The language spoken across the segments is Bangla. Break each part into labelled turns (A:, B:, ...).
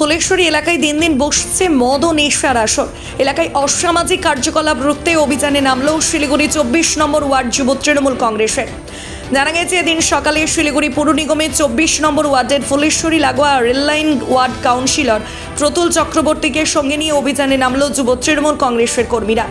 A: ফুলেশ্বরী এলাকায় দিন দিন বসছে মদ ও নেশার আসর। এলাকায় অসামাজিক কার্যকলাপ রুখতে অভিযানে নামল শিলিগুড়ি 24 নম্বর ওয়ার্ড যুব তৃণমূল কংগ্রেসের। জানা গেছে এদিন সকালে শিলিগুড়ি পৌর নিগমের 24 নম্বর ওয়ার্ডের ফুলেশ্বরী লাগোয়া রেললাইন ওয়ার্ড কাউন্সিলর প্রতুল চক্রবর্তীকে সঙ্গে নিয়ে অভিযানে নামল যুব তৃণমূল কংগ্রেসের কর্মীরা।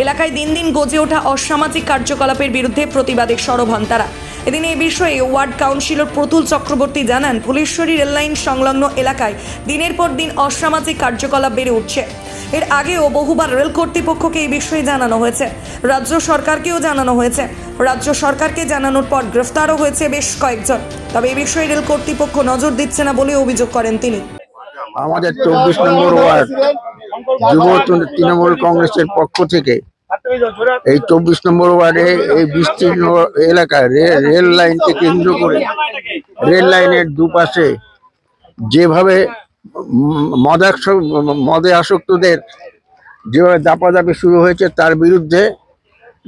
A: এলাকায় দিন দিন গজে ওঠা অসামাজিক কার্যকলাপের বিরুদ্ধে প্রতিবাদে সরব হন তারা। এদিন এই বিষয়ে ওয়ার্ড কাউন্সিলর প্রতুল চক্রবর্তী জানান, ফুলেশ্বরী রেললাইন সংলগ্ন এলাকায় দিনের পর দিন অসামাজিক কার্যকলাপ বেড়ে উঠছে। এর আগেও বহুবার রেল কর্তৃপক্ষকে এই বিষয়ে জানানো হয়েছে, রাজ্য সরকারকেও জানানো হয়েছে। রাজ্য সরকারকে জানানোর পর গ্রেফতারও হয়েছে বেশ কয়েকজন। তবে এই বিষয়ে রেল কর্তৃপক্ষ নজর দিচ্ছে না বলে অভিযোগ করেন তিনি।
B: আমাদের 24 নম্বর ওয়ার্ড যুব তৃণমূল কংগ্রেসের পক্ষ থেকে এই 24 নম্বর ওয়ার্ডে এই বিস্তীর্ণ এলাকায় রেল লাইনকে কেন্দ্র করে রেল লাইনের দুপাশে যেভাবে মদে আসক্তদের যেভাবে দাপাদাপি শুরু হয়েছে তার বিরুদ্ধে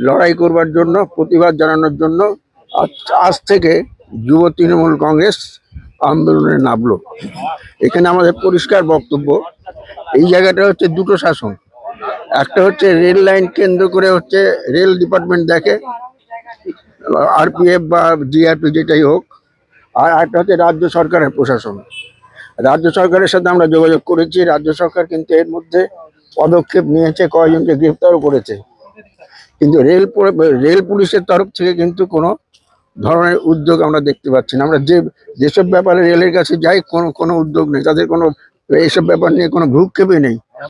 B: লড়াই করবার জন্য, প্রতিবাদ জানানোর জন্য আজ থেকে যুব তৃণমূল কংগ্রেস আন্দোলনে নামলো। এখানে আমাদের পরিষ্কার বক্তব্য, এই জায়গাটা হচ্ছে দুটো শাসন। একটা হচ্ছে রেল লাইন কেন্দ্র করে হচ্ছে রেল ডিপার্টমেন্ট দেখে, আরপিএফ বা জিআরপি যেটাই হোক, আর একটা হচ্ছে রাজ্য সরকারের প্রশাসন। রাজ্য সরকারের সাথে আমরা যোগাযোগ করেছি, রাজ্য সরকার কিন্তু এর মধ্যে পদক্ষেপ নিয়েছে, কয়েকজনকে গ্রেপ্তারও করেছে। কিন্তু রেল পুলিশের তরফ থেকে কিন্তু কোনো ধরনের উদ্যোগ আমরা দেখতে পাচ্ছি না। আমরা যেসব ব্যাপারে রেলের কাছে যাই কোনো উদ্যোগ নেই, তাদের কোনো এইসব ব্যাপার নিয়ে কোনো ভ্রুক্ষেপই নেই।